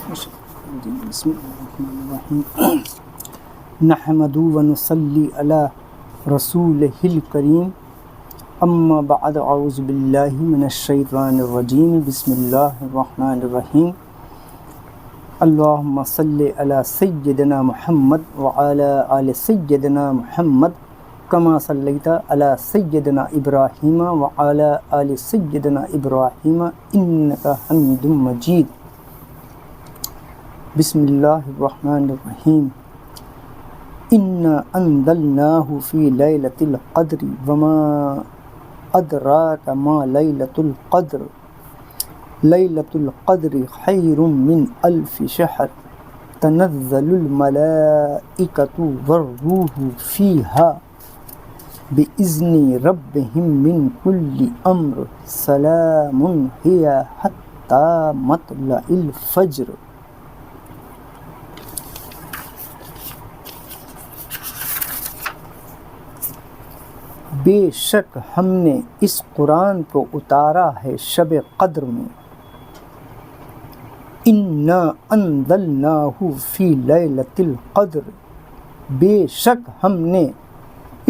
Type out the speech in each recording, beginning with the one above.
بسم اللہ الرحمن الرحیم نحمد و نصلی علی رسولہ الکریم اما بعد اعوذ باللہ من الشیطان الرجیم بسم اللہ الرحمن الرحیم اللہم صلی علی سیدنا محمد وعلی آل سیدنا محمد کما صلیت علی سیدنا ابراہیم وعلی آل سیدنا ابراہیم انکا حمید مجید بسم اللہ الرحمن الرحیم انا انزلناہ فی لیلۃ القدر وما ادراک ما لیلۃ القدر لیلۃ القدر خیر من الف شہر تنزل الملائکۃ والروح فیہا بِإِذْنِ رَبِّهِم مِّن كُلِّ أَمْرٍ سَلَامٌ هِيَ حَتَّى مَطْلَعِ الْفَجْرِ۔ بے شک ہم نے اس قرآن کو اتارا ہے شب قدر میں۔ اِنَّا أَنزَلْنَاهُ فِي لَيْلَةِ الْقَدْرِ، بے شک ہم نے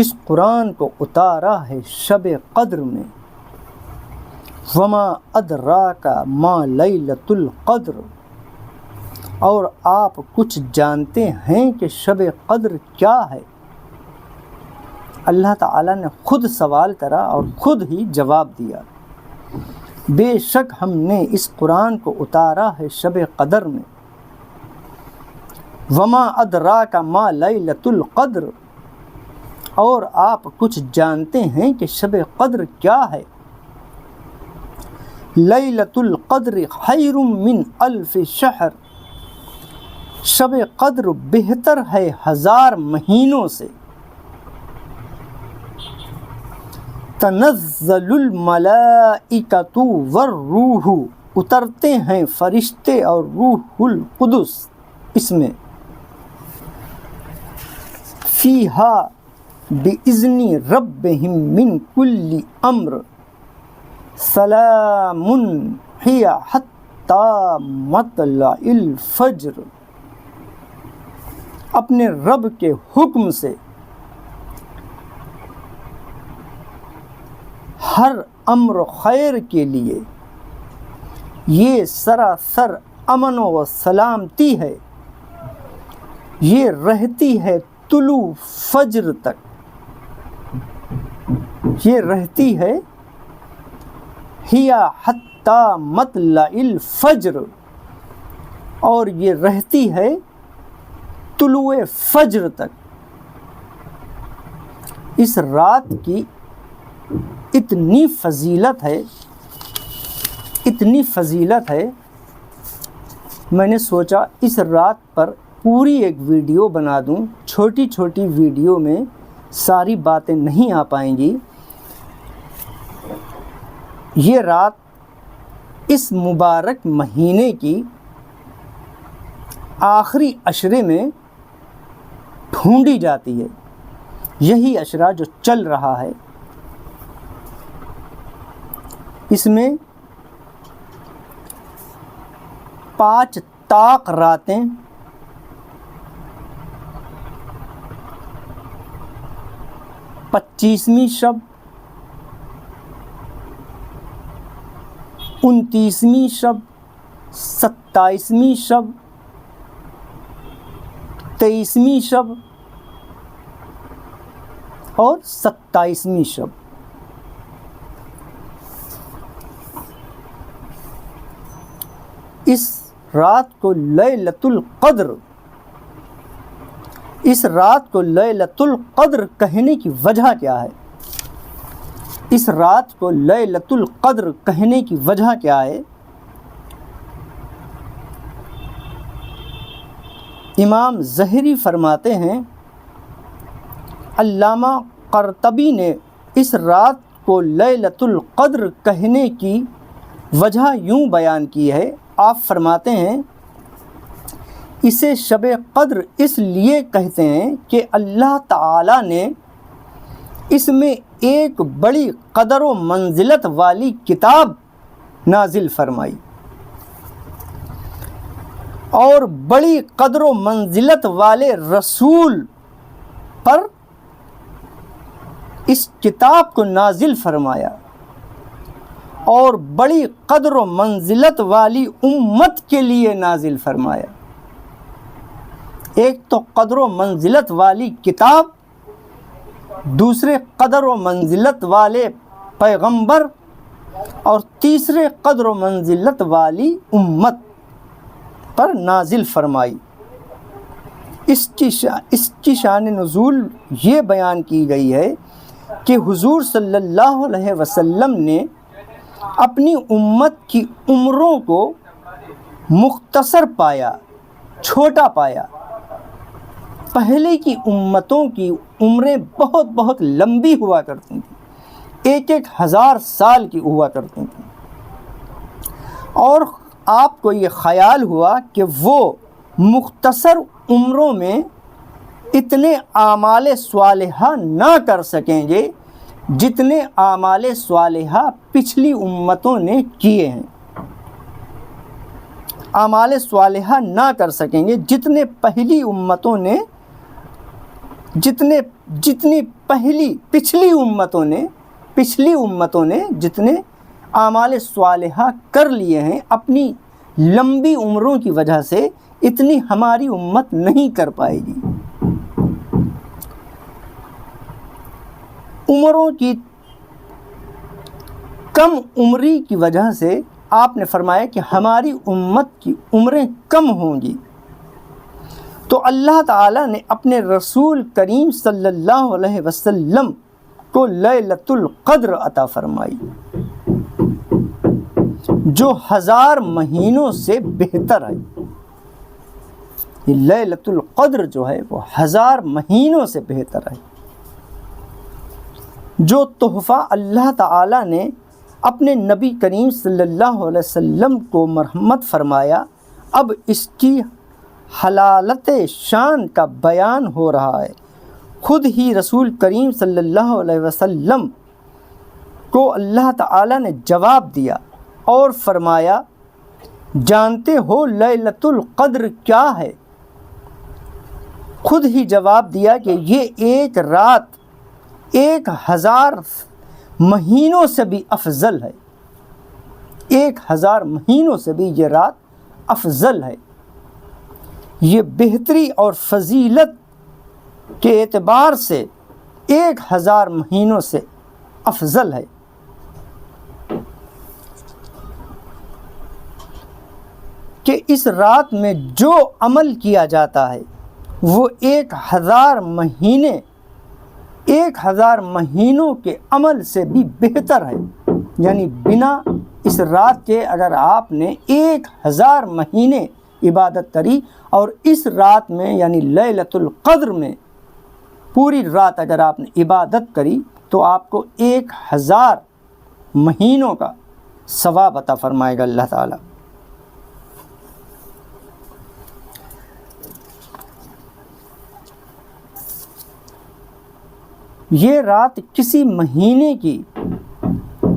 اس قرآن کو اتارا ہے شب قدر میں۔ وما ادراک ما لیلۃ القدر، اور آپ کچھ جانتے ہیں کہ شب قدر کیا ہے؟ اللہ تعالیٰ نے خود سوال کرا اور خود ہی جواب دیا۔ بے شک ہم نے اس قرآن کو اتارا ہے شب قدر میں۔ وما ادراک ما لیلۃ القدر، اور آپ کچھ جانتے ہیں کہ شب قدر کیا ہے؟ لیلۃ القدر خیر من الف شہر، شب قدر بہتر ہے 1000 مہینوں سے۔ تنزل الملائکۃ والروح، اترتے ہیں فرشتے اور روح القدس اس میں۔ فیہا بِإِذْنِ رَبِّهِم مِّن كُلِّ أَمْرٍ سَلَامٌ هِيَ حَتَّى مَطْلَعِ الْفَجْرِ، اپنے رب کے حکم سے ہر امر خیر کے لیے یہ سراسر امن و سلامتی ہے، یہ رہتی ہے طلوع فجر تک، یہ رہتی ہے ہیا حتی مطلع الفجر، اور یہ رہتی ہے طلوع فجر تک۔ اس رات کی اتنی فضیلت ہے، میں نے سوچا اس رات پر پوری ایک ویڈیو بنا دوں۔ چھوٹی چھوٹی ویڈیو میں ساری باتیں نہیں آ پائیں گی۔ یہ رات اس مبارک مہینے کی آخری عشرے میں ڈھونڈی جاتی ہے، یہی عشرہ جو چل رہا ہے۔ اس میں 5 طاق راتیں، 25ویں شب، 29ویں شب، 27ویں شب، 23ویں شب اور 27ویں شب۔ اس رات کو لیلۃ القدر، اس رات کو لیلۃ القدر کہنے کی وجہ کیا ہے؟ اس رات کو لیلۃ القدر کہنے کی وجہ کیا ہے؟ امام ظہری فرماتے ہیں، علامہ قرطبی نے اس رات کو لیلۃ القدر کہنے کی وجہ یوں بیان کی ہے۔ آپ فرماتے ہیں، اسے شب قدر اس لیے کہتے ہیں کہ اللہ تعالیٰ نے اس میں ایک بڑی قدر و منزلت والی کتاب نازل فرمائی۔ اور بڑی قدر و منزلت والے رسول پر اس کتاب کو نازل فرمایا، اور بڑی قدر و منزلت والی امت کے لیے نازل فرمایا۔ ایک تو قدر و منزلت والی کتاب، دوسرے قدر و منزلت والے پیغمبر، اور تیسرے قدر و منزلت والی امت پر نازل فرمائی۔ اس کی شان نزول یہ بیان کی گئی ہے کہ حضور صلی اللہ علیہ وسلم نے اپنی امت کی عمروں کو مختصر پایا، چھوٹا پایا۔ پہلے کی امتوں کی عمریں بہت بہت لمبی ہوا کرتی تھیں، 1000 سال کی ہوا کرتی تھیں، اور آپ کو یہ خیال ہوا کہ وہ مختصر عمروں میں اتنے اعمال صالحہ نہ کر سکیں گے جتنے اعمال صالحہ پچھلی امتوں نے کیے ہیں، اعمال صالحہ نہ کر سکیں گے جتنے پہلی امتوں نے پچھلی امتوں نے جتنے اعمال صالحہ کر لیے ہیں، اپنی لمبی عمروں کی وجہ سے اتنی ہماری امت نہیں کر پائے گی۔ عمروں کی کم عمری کی وجہ سے آپ نے فرمایا کہ ہماری امت کی عمریں کم ہوں گی، تو اللہ تعالیٰ نے اپنے رسول کریم صلی اللہ علیہ وسلم کو لیلۃ القدر عطا فرمائی، جو 1000 مہینوں سے بہتر ہے۔ یہ لیلۃ القدر جو ہے وہ 1000 مہینوں سے بہتر ہے۔ جو تحفہ اللہ تعالیٰ نے اپنے نبی کریم صلی اللہ علیہ وسلم کو مرحمت فرمایا، اب اس کی حلالت شان کا بیان ہو رہا ہے۔ خود ہی رسول کریم صلی اللہ علیہ وسلم کو اللہ تعالیٰ نے جواب دیا اور فرمایا، جانتے ہو لیلۃ القدر کیا ہے؟ خود ہی جواب دیا کہ یہ ایک رات 1000 مہینوں سے بھی افضل ہے، 1000 مہینوں سے بھی یہ رات افضل ہے۔ یہ بہتری اور فضیلت کے اعتبار سے 1000 مہینوں سے افضل ہے۔ کہ اس رات میں جو عمل کیا جاتا ہے وہ 1000 مہینوں کے عمل سے بھی بہتر ہے۔ یعنی بنا اس رات کے اگر آپ نے 1000 مہینے عبادت کری، اور اس رات میں یعنی لیلۃ القدر میں پوری رات اگر آپ نے عبادت کری تو آپ کو 1000 مہینوں کا ثواب عطا فرمائے گا اللہ تعالیٰ۔ یہ رات کسی مہینے کی،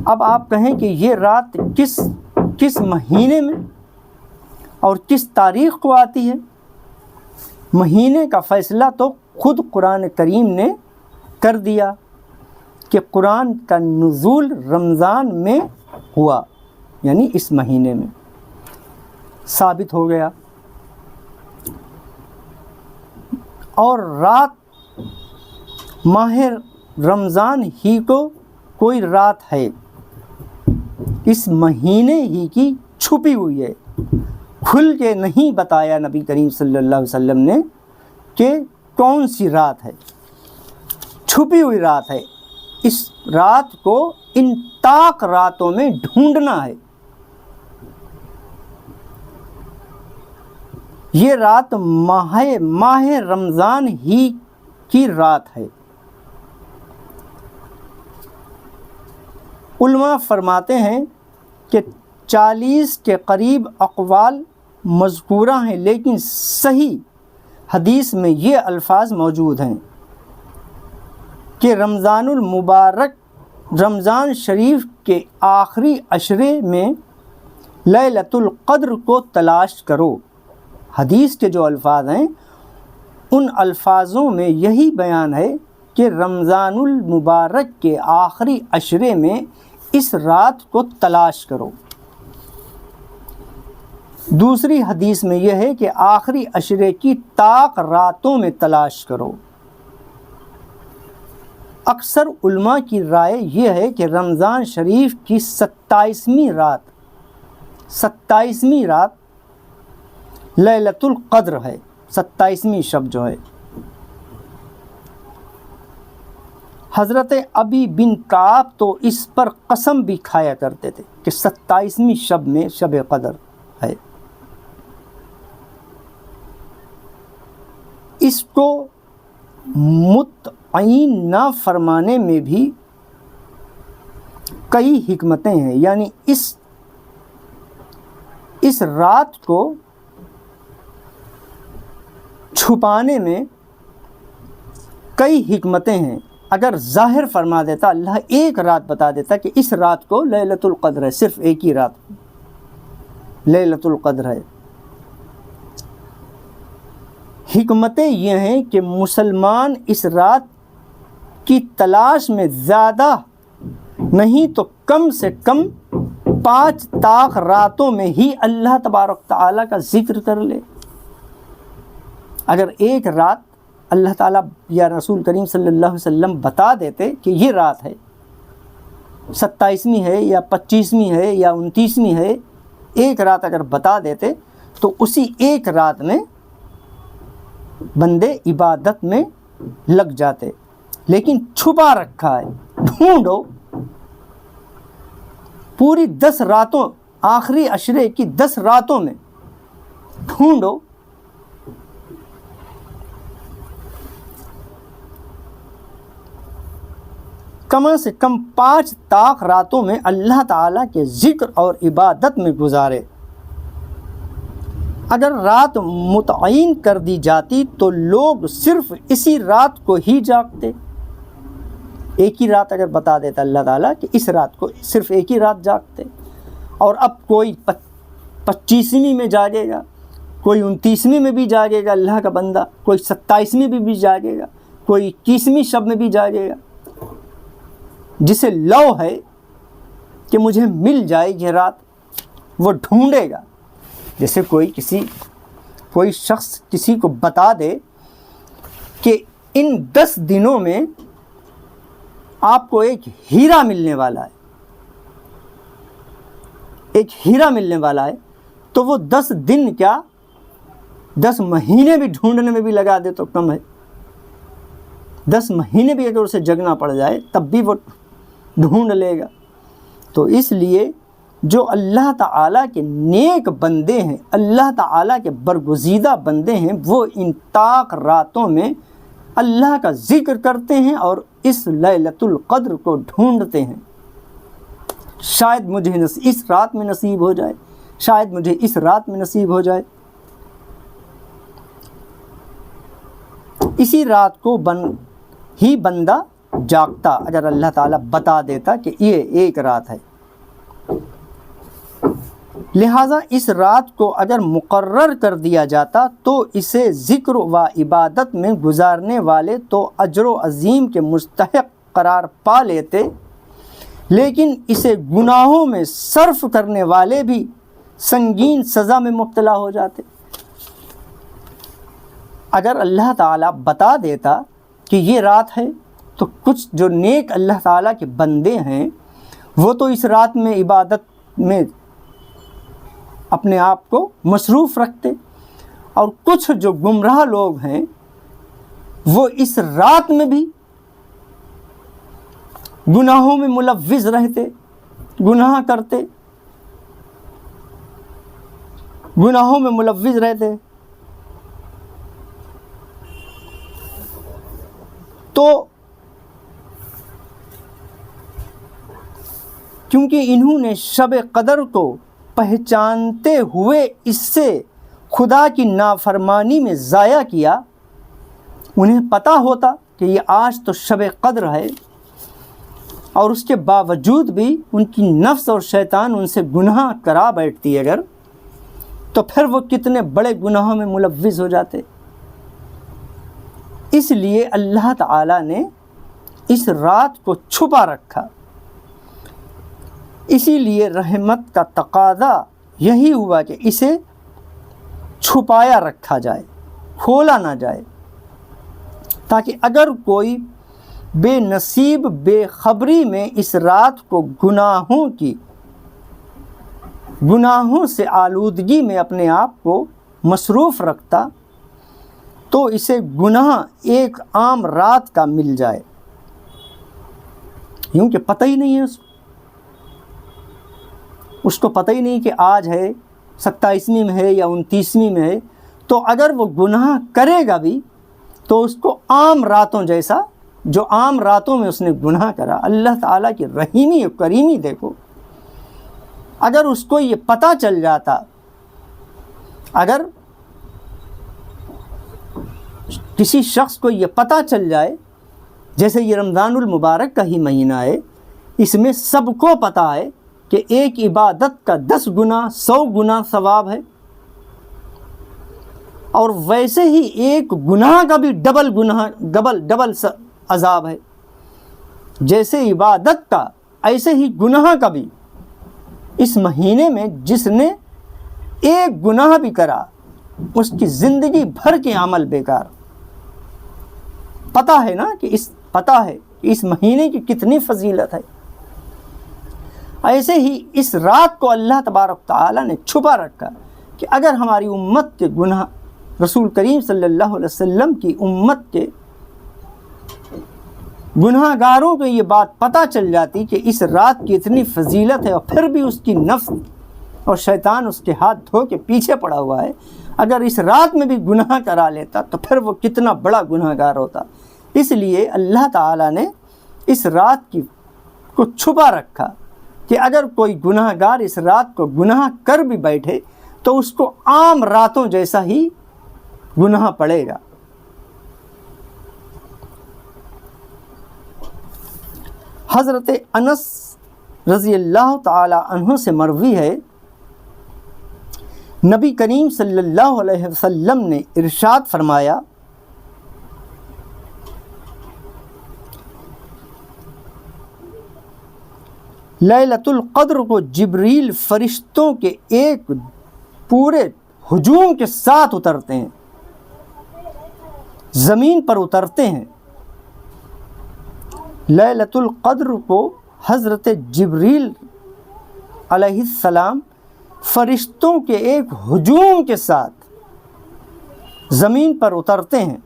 اب آپ کہیں کہ یہ رات کس مہینے میں اور کس تاریخ کو آتی ہے؟ مہینے کا فیصلہ تو خود قرآن کریم نے کر دیا کہ قرآن کا نزول رمضان میں ہوا، یعنی اس مہینے میں ثابت ہو گیا۔ اور رات ماہ رمضان ہی کو کوئی رات ہے، اس مہینے ہی کی چھپی ہوئی ہے، کھل کے نہیں بتایا نبی کریم صلی اللہ علیہ وسلم نے کہ کون سی رات ہے، چھپی ہوئی رات ہے۔ اس رات کو ان طاق راتوں میں ڈھونڈنا ہے۔ یہ رات ماہ رمضان ہی کی رات ہے۔ علماء فرماتے ہیں کہ 40 کے قریب اقوال مذکورہ ہیں، لیکن صحیح حدیث میں یہ الفاظ موجود ہیں کہ رمضان المبارک، رمضان شریف کے آخری عشرے میں لیلۃ القدر کو تلاش کرو، حدیث کے جو الفاظ ہیں ان الفاظوں میں یہی بیان ہے کہ رمضان المبارک کے آخری عشرے میں اس رات کو تلاش کرو۔ دوسری حدیث میں یہ ہے کہ آخری عشرے کی طاق راتوں میں تلاش کرو۔ اکثر علماء کی رائے یہ ہے کہ رمضان شریف کی 27ویں رات لیلۃ القدر ہے، 27ویں شب جو ہے۔ حضرت ابی بن کعب تو اس پر قسم بھی کھایا کرتے تھے کہ 27ویں شب میں شب قدر ہے۔ اس کو متعین نہ فرمانے میں بھی کئی حکمتیں ہیں، یعنی اس رات کو چھپانے میں کئی حکمتیں ہیں۔ اگر ظاہر فرما دیتا، اللہ ایک رات بتا دیتا کہ اس رات کو لیلۃ القدر ہے، صرف ایک ہی رات لیلۃ القدر ہے۔ حکمتیں یہ ہیں کہ مسلمان اس رات کی تلاش میں زیادہ نہیں تو کم سے کم 5 طاق راتوں میں ہی اللہ تبارک تعالیٰ کا ذکر کر لے۔ اگر ایک رات اللہ تعالیٰ یا رسول کریم صلی اللہ علیہ وسلم بتا دیتے کہ یہ رات ہے، 27ویں ہے یا 25ویں ہے یا 29ویں ہے، ایک رات اگر بتا دیتے تو اسی ایک رات میں بندے عبادت میں لگ جاتے، لیکن چھپا رکھا ہے، ڈھونڈو پوری 10 راتوں، آخری عشرے کی 10 راتوں میں ڈھونڈو۔ کم سے کم 5 طاق راتوں میں اللہ تعالیٰ کے ذکر اور عبادت میں گزارے۔ اگر رات متعین کر دی جاتی تو لوگ صرف اسی رات کو ہی جاگتے۔ ایک ہی رات اگر بتا دیتا اللہ تعالیٰ کہ اس رات کو، صرف ایک ہی رات جاگتے، اور اب کوئی 25ویں میں جاگے گا، کوئی 29ویں میں بھی جاگے گا اللہ کا بندہ، کوئی 27ویں میں بھی جاگے گا، کوئی 21ویں شب میں بھی جاگے گا۔ جسے لو ہے کہ مجھے مل جائے یہ رات، وہ ڈھونڈے گا۔ جیسے کوئی شخص کسی کو بتا دے کہ ان 10 دنوں میں آپ کو ایک ہیرا ملنے والا ہے، ایک ہیرا ملنے والا ہے، تو وہ 10 دن کیا 10 مہینے بھی ڈھونڈنے میں بھی لگا دے تو کم ہے۔ 10 مہینے بھی اگر اسے جگنا پڑ جائے تب بھی وہ ڈھونڈ لے گا۔ تو اس لیے جو اللہ تعالیٰ کے نیک بندے ہیں، اللہ تعالیٰ کے برگزیدہ بندے ہیں، وہ ان طاق راتوں میں اللہ کا ذکر کرتے ہیں اور اس لیلۃ القدر کو ڈھونڈتے ہیں۔ شاید مجھے اس رات میں نصیب ہو جائے، شاید مجھے اس رات میں نصیب ہو جائے۔ اسی رات کو ہی بندہ جاگتا اگر اللہ تعالیٰ بتا دیتا کہ یہ ایک رات ہے۔ لہٰذا اس رات کو اگر مقرر کر دیا جاتا تو اسے ذکر و عبادت میں گزارنے والے تو اجر و عظیم کے مستحق قرار پا لیتے، لیکن اسے گناہوں میں صرف کرنے والے بھی سنگین سزا میں مبتلا ہو جاتے۔ اگر اللہ تعالیٰ بتا دیتا کہ یہ رات ہے تو کچھ جو نیک اللہ تعالیٰ کے بندے ہیں وہ تو اس رات میں عبادت میں اپنے آپ کو مصروف رکھتے، اور کچھ جو گمراہ لوگ ہیں وہ اس رات میں بھی گناہوں میں ملوث رہتے، گناہ کرتے، گناہوں میں ملوث رہتے۔ تو کیونکہ انہوں نے شب قدر کو پہچانتے ہوئے اس سے خدا کی نافرمانی میں ضائع کیا، انہیں پتہ ہوتا کہ یہ آج تو شب قدر ہے، اور اس کے باوجود بھی ان کی نفس اور شیطان ان سے گناہ کرا بیٹھتی اگر، تو پھر وہ کتنے بڑے گناہوں میں ملوث ہو جاتے۔ اس لیے اللہ تعالیٰ نے اس رات کو چھپا رکھا، اسی لیے رحمت کا تقاضا یہی ہوا کہ اسے چھپایا رکھا جائے، کھولا نہ جائے، تاکہ اگر کوئی بے نصیب بے خبری میں اس رات کو گناہوں سے آلودگی میں اپنے آپ کو مصروف رکھتا تو اسے گناہ ایک عام رات کا مل جائے، کیونکہ پتہ ہی نہیں ہے اس کو پتہ ہی نہیں کہ آج ہے 27ویں میں ہے یا 29ویں میں ہے، تو اگر وہ گناہ کرے گا بھی تو اس کو عام راتوں جیسا، جو عام راتوں میں اس نے گناہ کرا، اللہ تعالیٰ کی رحیمی اور کریمی دیکھو، اگر اس کو یہ پتہ چل جاتا، اگر کسی شخص کو یہ پتہ چل جائے، جیسے یہ رمضان المبارک کا ہی مہینہ ہے، اس میں سب کو پتہ ہے کہ ایک عبادت کا 10 گنا 100 گنا ثواب ہے، اور ویسے ہی ایک گناہ کا بھی ڈبل عذاب ہے، جیسے عبادت کا ایسے ہی گناہ کا بھی۔ اس مہینے میں جس نے ایک گناہ بھی کرا اس کی زندگی بھر کے عمل بیکار۔ پتہ ہے نا کہ اس مہینے کی کتنی فضیلت ہے، ایسے ہی اس رات کو اللہ تبارک تعالیٰ نے چھپا رکھا کہ اگر ہماری امت کے گناہ، رسول کریم صلی اللہ علیہ وسلم کی امت کے گناہ گاروں کو یہ بات پتہ چل جاتی کہ اس رات کی اتنی فضیلت ہے، اور پھر بھی اس کی نفس اور شیطان اس کے ہاتھ دھو کے پیچھے پڑا ہوا ہے، اگر اس رات میں بھی گناہ کرا لیتا تو پھر وہ کتنا بڑا گناہ گار ہوتا۔ اس لیے اللہ تعالیٰ نے اس رات کو چھپا رکھا کہ اگر کوئی گناہ گار اس رات کو گناہ کر بھی بیٹھے تو اس کو عام راتوں جیسا ہی گناہ پڑے گا۔ حضرت انس رضی اللہ تعالی عنہ سے مروی ہے، نبی کریم صلی اللہ علیہ وسلم نے ارشاد فرمایا، لیلۃ القدر کو جبریل فرشتوں کے ایک پورے ہجوم کے ساتھ اترتے ہیں، زمین پر اترتے ہیں۔ لیلۃ القدر کو حضرت جبریل علیہ السلام فرشتوں کے ایک ہجوم کے ساتھ زمین پر اترتے ہیں،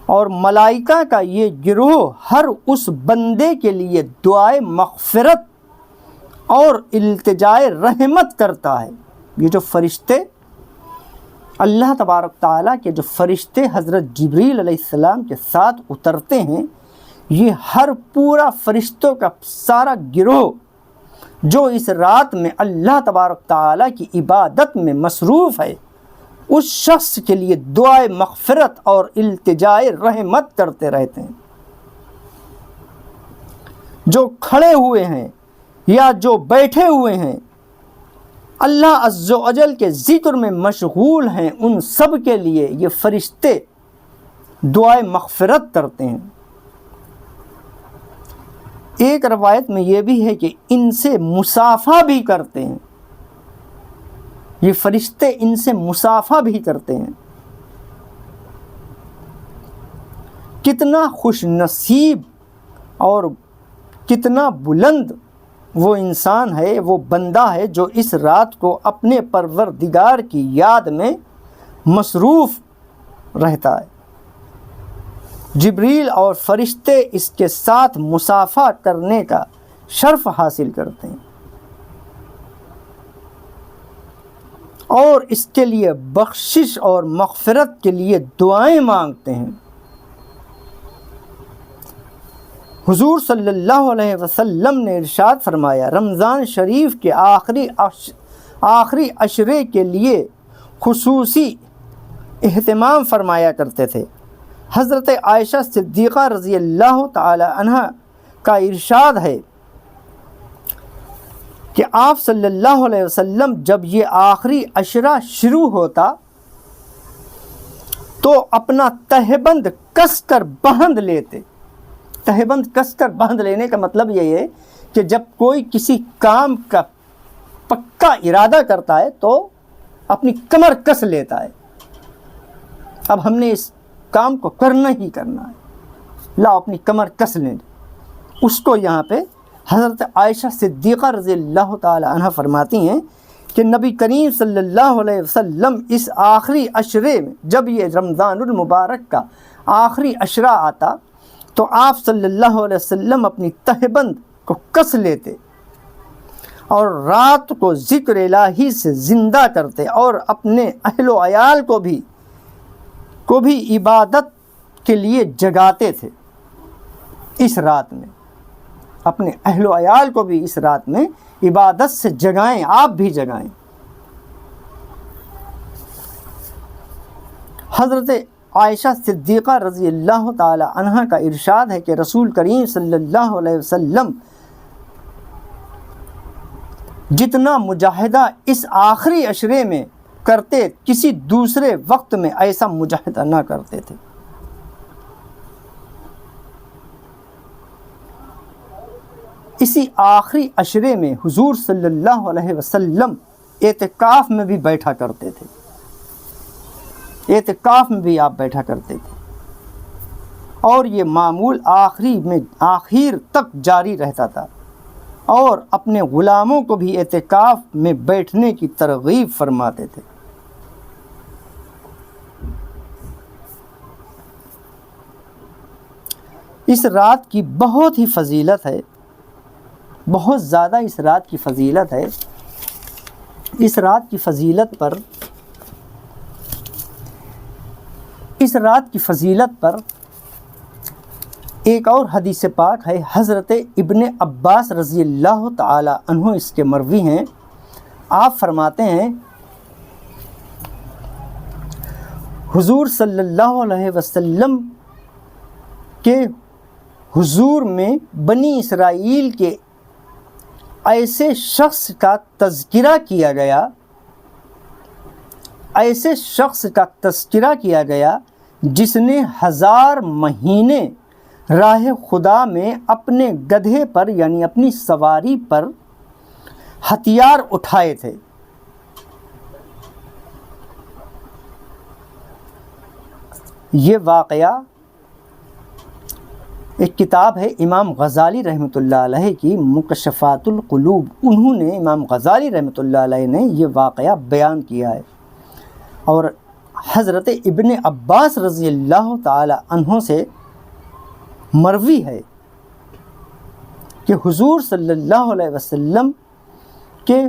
اور ملائکہ کا یہ گروہ ہر اس بندے کے لیے دعائے مغفرت اور التجائے رحمت کرتا ہے۔ یہ جو فرشتے، اللہ تبارک تعالیٰ کے جو فرشتے حضرت جبریل علیہ السلام کے ساتھ اترتے ہیں، یہ ہر پورا فرشتوں کا سارا گروہ جو اس رات میں اللہ تبارک تعالیٰ کی عبادت میں مصروف ہے، اس شخص کے لیے دعائے مغفرت اور التجائے رحمت کرتے رہتے ہیں۔ جو کھڑے ہوئے ہیں یا جو بیٹھے ہوئے ہیں، اللہ عز و جل کے ذکر میں مشغول ہیں، ان سب کے لیے یہ فرشتے دعائے مغفرت کرتے ہیں۔ ایک روایت میں یہ بھی ہے کہ ان سے مصافحہ بھی کرتے ہیں، یہ فرشتے ان سے مصافحہ بھی کرتے ہیں۔ کتنا خوش نصیب اور کتنا بلند وہ انسان ہے، وہ بندہ ہے جو اس رات کو اپنے پروردگار کی یاد میں مصروف رہتا ہے۔ جبریل اور فرشتے اس کے ساتھ مصافحہ کرنے کا شرف حاصل کرتے ہیں اور اس کے لیے بخشش اور مغفرت کے لیے دعائیں مانگتے ہیں۔ حضور صلی اللہ علیہ وسلم نے ارشاد فرمایا، رمضان شریف کے آخری عشرے کے لیے خصوصی اہتمام فرمایا کرتے تھے۔ حضرت عائشہ صدیقہ رضی اللہ تعالی عنہ کا ارشاد ہے کہ آپ صلی اللہ علیہ وسلم جب یہ آخری عشرہ شروع ہوتا تو اپنا تہبند کس کر باندھ لیتے. تہبند کس کر باندھ لینے کا مطلب یہ ہے کہ جب کوئی کسی کام کا پکا ارادہ کرتا ہے تو اپنی کمر کس لیتا ہے. اب ہم نے اس کام کو کرنا ہی کرنا ہے, لا اپنی کمر کس لیں. اس کو یہاں پہ حضرت عائشہ صدیقہ رضی اللہ تعالی عنہ فرماتی ہیں کہ نبی کریم صلی اللہ علیہ وسلم اس آخری عشرے میں, جب یہ رمضان المبارک کا آخری عشرہ آتا تو آپ صلی اللہ علیہ وسلم اپنی تہبند کو کس لیتے اور رات کو ذکر الہی سے زندہ کرتے اور اپنے اہل و عیال کو بھی عبادت کے لیے جگاتے تھے. اس رات میں اپنے اہل و عیال کو بھی اس رات میں عبادت سے جگائیں, آپ بھی جگائیں. حضرت عائشہ صدیقہ رضی اللہ تعالی عنہ کا ارشاد ہے کہ رسول کریم صلی اللہ علیہ وسلم جتنا مجاہدہ اس آخری عشرے میں کرتے کسی دوسرے وقت میں ایسا مجاہدہ نہ کرتے تھے. اسی آخری عشرے میں حضور صلی اللہ علیہ وسلم اعتکاف میں بھی بیٹھا کرتے تھے. اعتکاف میں بھی آپ بیٹھا کرتے تھے اور یہ معمول آخر تک جاری رہتا تھا اور اپنے غلاموں کو بھی اعتکاف میں بیٹھنے کی ترغیب فرماتے تھے. اس رات کی بہت ہی فضیلت ہے, بہت زیادہ اس رات کی فضیلت ہے. اس رات کی فضیلت پر ایک اور حدیث پاک ہے. حضرت ابن عباس رضی اللہ تعالی عنہ اس کے مروی ہیں. آپ فرماتے ہیں حضور صلی اللہ علیہ وسلم کے حضور میں بنی اسرائیل کے ایسے شخص کا تذکرہ کیا گیا جس نے 1000 مہینے راہ خدا میں اپنے گدھے پر یعنی اپنی سواری پر ہتھیار اٹھائے تھے. یہ واقعہ ایک کتاب ہے امام غزالی رحمۃ اللہ علیہ کی مکشفات القلوب, انہوں نے امام غزالی رحمۃ اللہ علیہ نے یہ واقعہ بیان کیا ہے. اور حضرت ابن عباس رضی اللہ تعالی عنہ سے مروی ہے کہ حضور صلی اللہ علیہ وسلم کے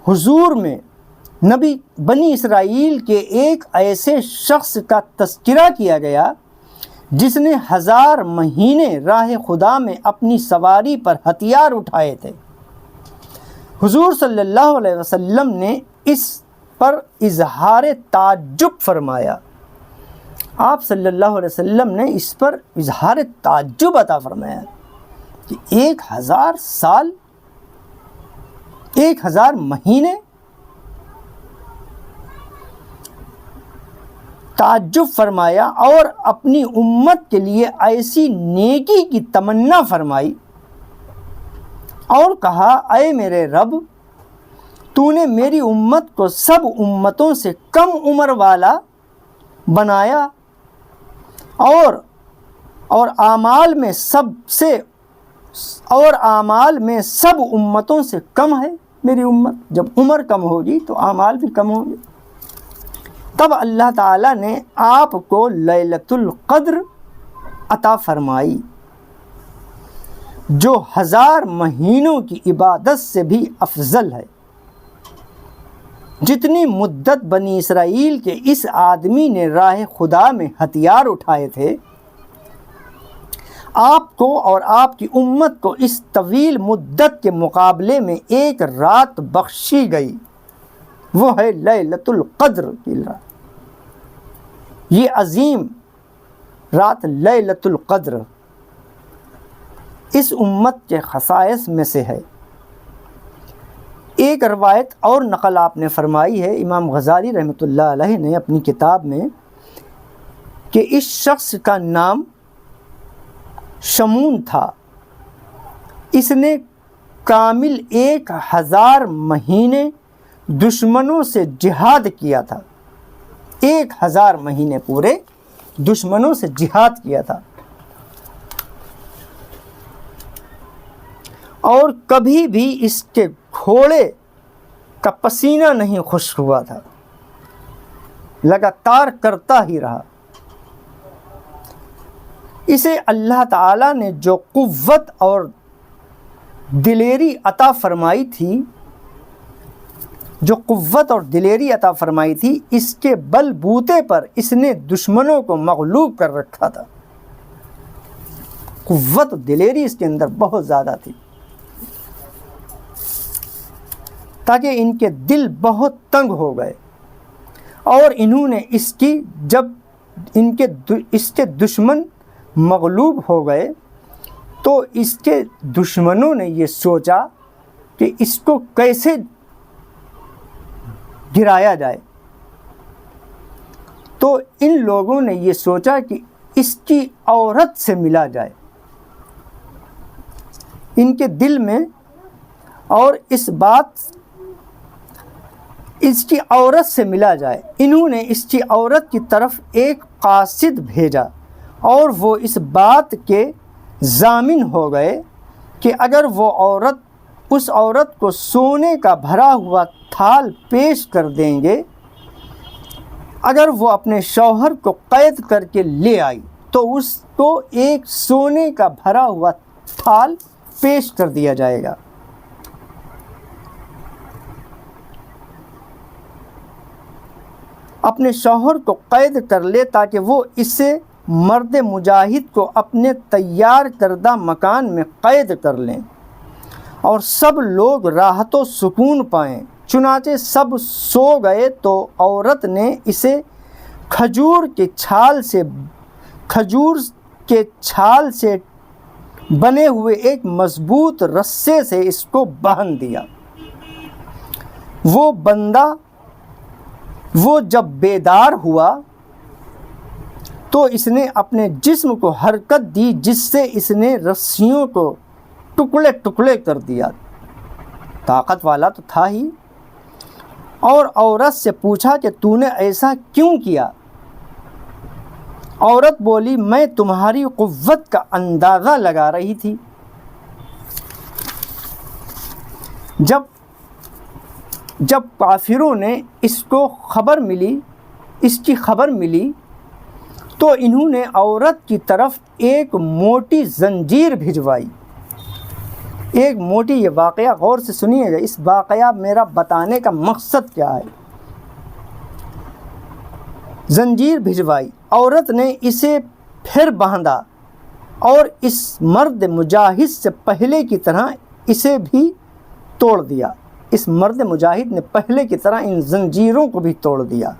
حضور میں نبی بنی اسرائیل کے ایک ایسے شخص کا تذکرہ کیا گیا جس نے 1000 مہینے راہ خدا میں اپنی سواری پر ہتھیار اٹھائے تھے. حضور صلی اللہ علیہ وسلم نے اس پر اظہار تعجب فرمایا. آپ صلی اللہ علیہ وسلم نے اس پر اظہار تعجب عطا فرمایا کہ 1000 سال 1000 مہینے. تعجب فرمایا اور اپنی امت کے لیے ایسی نیکی کی تمنا فرمائی اور کہا اے میرے رب, تو نے میری امت کو سب امتوں سے کم عمر والا بنایا اور اعمال میں سب امتوں سے کم ہے میری امت. جب عمر کم ہوگی تو اعمال بھی کم ہوں گے. تب اللہ تعالیٰ نے آپ کو لیلۃ القدر عطا فرمائی جو 1000 مہینوں کی عبادت سے بھی افضل ہے. جتنی مدت بنی اسرائیل کے اس آدمی نے راہ خدا میں ہتھیار اٹھائے تھے, آپ کو اور آپ کی امت کو اس طویل مدت کے مقابلے میں ایک رات بخشی گئی, وہ ہے لیلۃ القدر کی رات. یہ عظیم رات لیلۃ القدر اس امت کے خصائص میں سے ہے. ایک روایت اور نقل آپ نے فرمائی ہے امام غزالی رحمۃ اللہ علیہ نے اپنی کتاب میں کہ اس شخص کا نام شمون تھا، اس نے کامل 1000 مہینے دشمنوں سے جہاد کیا تھا، 1000 مہینے پورے دشمنوں سے جہاد کیا تھا، اور کبھی بھی اس کے گھوڑے کا پسینہ نہیں خشک ہوا تھا، لگاتار کرتا ہی رہا۔ اسے اللہ تعالیٰ نے جو قوت اور دلیری عطا فرمائی تھی، اس کے بل بوتے پر اس نے دشمنوں کو مغلوب کر رکھا تھا۔ قوت دلیری اس کے اندر بہت زیادہ تھی، تاکہ ان کے دل بہت تنگ ہو گئے، اور انہوں نے جب اس کے دشمن مغلوب ہو گئے تو اس کے دشمنوں نے یہ سوچا کہ اس کو کیسے گرایا جائے، تو ان لوگوں نے یہ سوچا کہ اس کی عورت سے ملا جائے ان کے دل میں، اور اس کی عورت سے ملا جائے۔ انہوں نے اس کی عورت کی طرف ایک قاصد بھیجا، اور وہ اس بات کے ضامن ہو گئے کہ اگر وہ اس عورت کو سونے کا بھرا ہوا تھال پیش کر دیں گے، اگر وہ اپنے شوہر کو قید کر کے لے آئی تو اس کو ایک سونے کا بھرا ہوا تھال پیش کر دیا جائے گا۔ اپنے شوہر کو قید کر لے تاکہ وہ اسے مرد مجاہد کو اپنے تیار کردہ مکان میں قید کر لیں، اور سب لوگ راحت و سکون پائیں۔ چنانچہ سب سو گئے تو عورت نے اسے کھجور کے چھال سے بنے ہوئے ایک مضبوط رسے سے اس کو باندھ دیا۔ وہ جب بیدار ہوا تو اس نے اپنے جسم کو حرکت دی، جس سے اس نے رسیوں کو ٹکڑے ٹکڑے کر دیا، طاقت والا تو تھا ہی، اور عورت سے پوچھا کہ تو نے ایسا کیوں کیا؟ عورت بولی، میں تمہاری قوت کا اندازہ لگا رہی تھی۔ جب کافروں نے اس کی خبر ملی تو انہوں نے عورت کی طرف ایک موٹی زنجیر بھجوائی۔ یہ واقعہ غور سے سنیے گا، اس واقعہ میرا بتانے کا مقصد کیا ہے۔ زنجیر بھجوائی، عورت نے اسے پھر باندھا، اور اس مرد مجاہد سے پہلے کی طرح اسے بھی توڑ دیا۔ اس مرد مجاہد نے پہلے کی طرح ان زنجیروں کو بھی توڑ دیا۔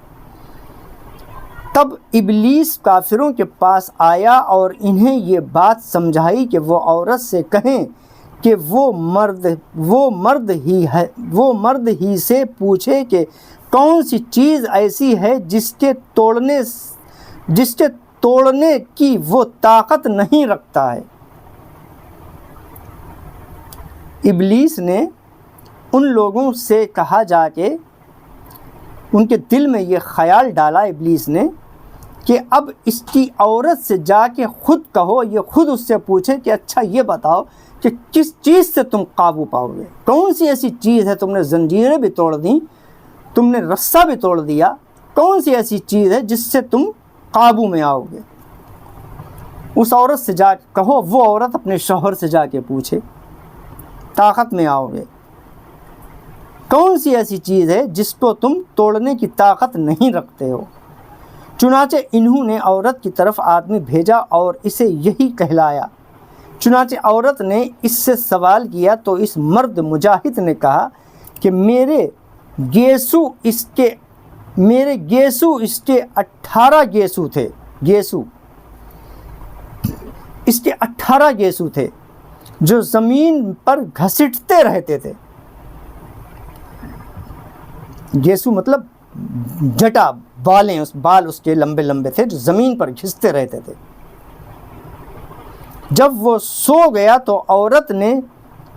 تب ابلیس کافروں کے پاس آیا اور انہیں یہ بات سمجھائی کہ وہ عورت سے کہیں کہ وہ مرد ہی سے پوچھے کہ کون سی چیز ایسی ہے جس کے توڑنے کی وہ طاقت نہیں رکھتا ہے۔ ابلیس نے ان لوگوں سے کہا جا کے ان کے دل میں یہ خیال ڈالا ابلیس نے کہ اب اس کی عورت سے جا کے خود کہو، یہ خود اس سے پوچھے کہ اچھا یہ بتاؤ کہ کس چیز سے تم قابو پاؤ گے، کون سی ایسی چیز ہے، تم نے زنجیریں بھی توڑ دیں، تم نے رسہ بھی توڑ دیا، کون سی ایسی چیز ہے جس سے تم قابو میں آؤ گے؟ اس عورت سے جا کے کہو، وہ عورت اپنے شوہر سے جا کے پوچھے، طاقت میں آؤ گے۔ کون سی ایسی چیز ہے جس کو تم توڑنے کی طاقت نہیں رکھتے ہو؟ چنانچہ انہوں نے عورت کی طرف آدمی بھیجا اور اسے یہی کہلایا۔ چنانچہ عورت نے اس سے سوال کیا تو اس مرد مجاہد نے کہا کہ میرے گیسو اس کے 18 گیسو تھے، اس کے 18 گیسو تھے جو زمین پر گھسٹتے رہتے تھے۔ گیسو مطلب جٹا، بال اس کے لمبے لمبے تھے جو زمین پر گھستے رہتے تھے۔ جب وہ سو گیا تو عورت نے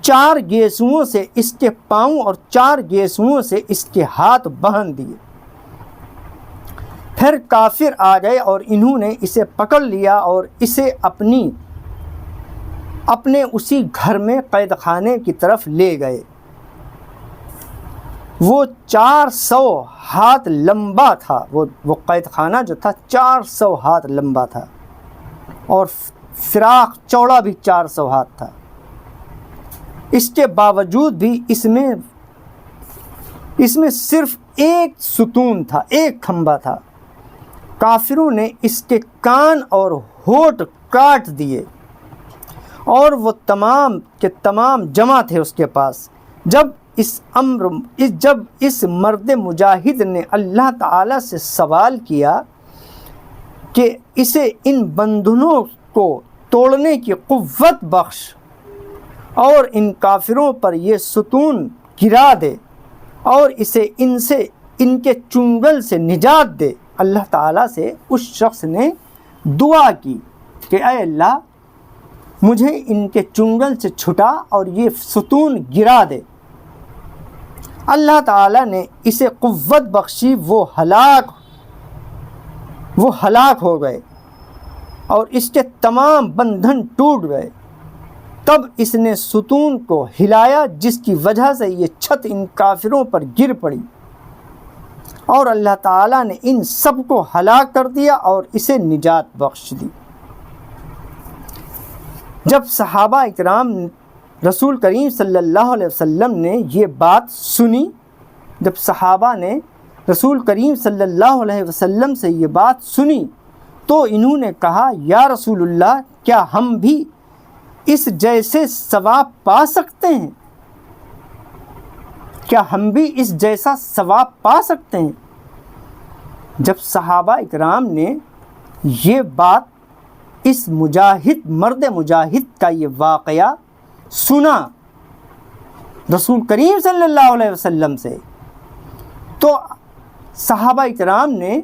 4 گیسوؤں سے اس کے پاؤں اور 4 گیسوؤں سے اس کے ہاتھ باندھ دیے۔ پھر کافر آ گئے اور انہوں نے اسے پکڑ لیا اور اسے اپنے اسی گھر میں قید خانے کی طرف لے گئے۔ وہ 400 ہاتھ لمبا تھا، وہ قید خانہ جو تھا 400 ہاتھ لمبا تھا، اور فراخ چوڑا بھی 400 ہاتھ تھا۔ اس کے باوجود بھی اس میں صرف ایک ستون تھا، ایک کھمبا تھا۔ کافروں نے اس کے کان اور ہونٹ کاٹ دیے، اور وہ تمام کے تمام جمع تھے اس کے پاس۔ جب اس مرد مجاہد نے اللہ تعالیٰ سے سوال کیا کہ اسے ان بندھنوں کو توڑنے کی قوت بخش اور ان کافروں پر یہ ستون گرا دے اور اسے ان کے چنگل سے نجات دے، اللہ تعالیٰ سے اس شخص نے دعا کی کہ اے اللہ مجھے ان کے چنگل سے چھٹا اور یہ ستون گرا دے۔ اللہ تعالیٰ نے اسے قوت بخشی، وہ ہلاک ہو گئے اور اس کے تمام بندھن ٹوٹ گئے۔ تب اس نے ستون کو ہلایا جس کی وجہ سے یہ چھت ان کافروں پر گر پڑی، اور اللہ تعالیٰ نے ان سب کو ہلاک کر دیا اور اسے نجات بخش دی۔ جب صحابہ اکرام رسول کریم صلی اللہ علیہ وسلم نے یہ بات سنی، جب صحابہ نے رسول کریم صلی اللہ علیہ وسلم سے یہ بات سنی تو انہوں نے کہا یا رسول اللہ، کیا ہم بھی اس جیسے ثواب پا سکتے ہیں؟ کیا ہم بھی اس جیسا ثواب پا سکتے ہیں؟ جب صحابہ اکرام نے یہ بات، اس مرد مجاہد کا یہ واقعہ سنا رسول کریم صلی اللہ علیہ وسلم سے، تو صحابہ اکرام نے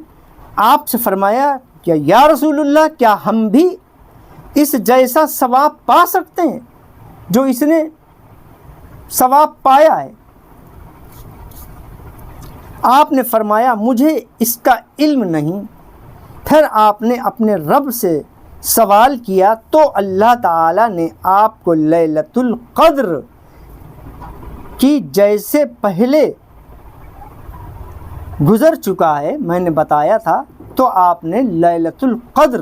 آپ سے فرمایا کہ یا رسول اللہ، کیا ہم بھی اس جیسا ثواب پا سکتے ہیں جو اس نے ثواب پایا ہے؟ آپ نے فرمایا مجھے اس کا علم نہیں۔ پھر آپ نے اپنے رب سے سوال کیا تو اللہ تعالیٰ نے آپ کو لیلۃ القدر کی جیسے پہلے گزر چکا ہے میں نے بتایا تھا، تو آپ نے لیلۃ القدر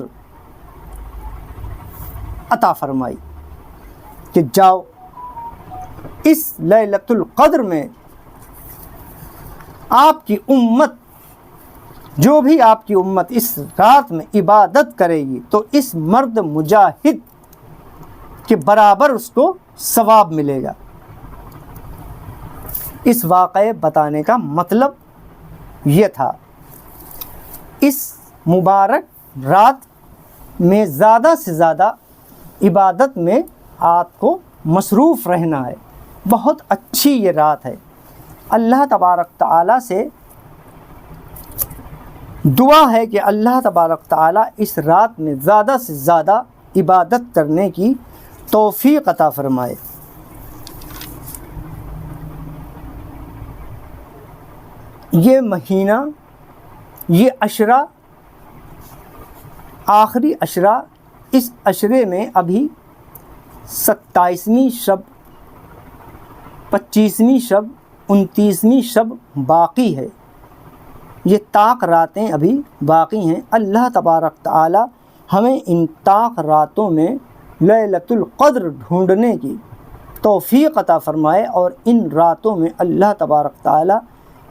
عطا فرمائی کہ جاؤ اس لیلۃ القدر میں آپ کی امت، جو بھی آپ کی امت اس رات میں عبادت کرے گی تو اس مرد مجاہد کے برابر اس کو ثواب ملے گا۔ اس واقعے بتانے کا مطلب یہ تھا، اس مبارک رات میں زیادہ سے زیادہ عبادت میں آپ کو مصروف رہنا ہے۔ بہت اچھی یہ رات ہے۔ اللہ تبارک تعالیٰ سے دعا ہے کہ اللہ تبارک تعالیٰ اس رات میں زیادہ سے زیادہ عبادت کرنے کی توفیق عطا فرمائے۔ یہ مہینہ، یہ عشرہ، آخری عشرہ، اس عشرے میں ابھی 27ویں شب، 25ویں شب، 29ویں شب باقی ہے۔ یہ طاق راتیں ابھی باقی ہیں۔ اللہ تبارک تعالی ہمیں ان طاق راتوں میں لیلۃ القدر ڈھونڈنے کی توفیق عطا فرمائے اور ان راتوں میں اللہ تبارک تعالی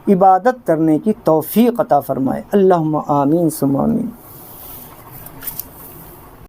عبادت کرنے کی توفیق عطا فرمائے۔ اللہم آمین ثم آمین۔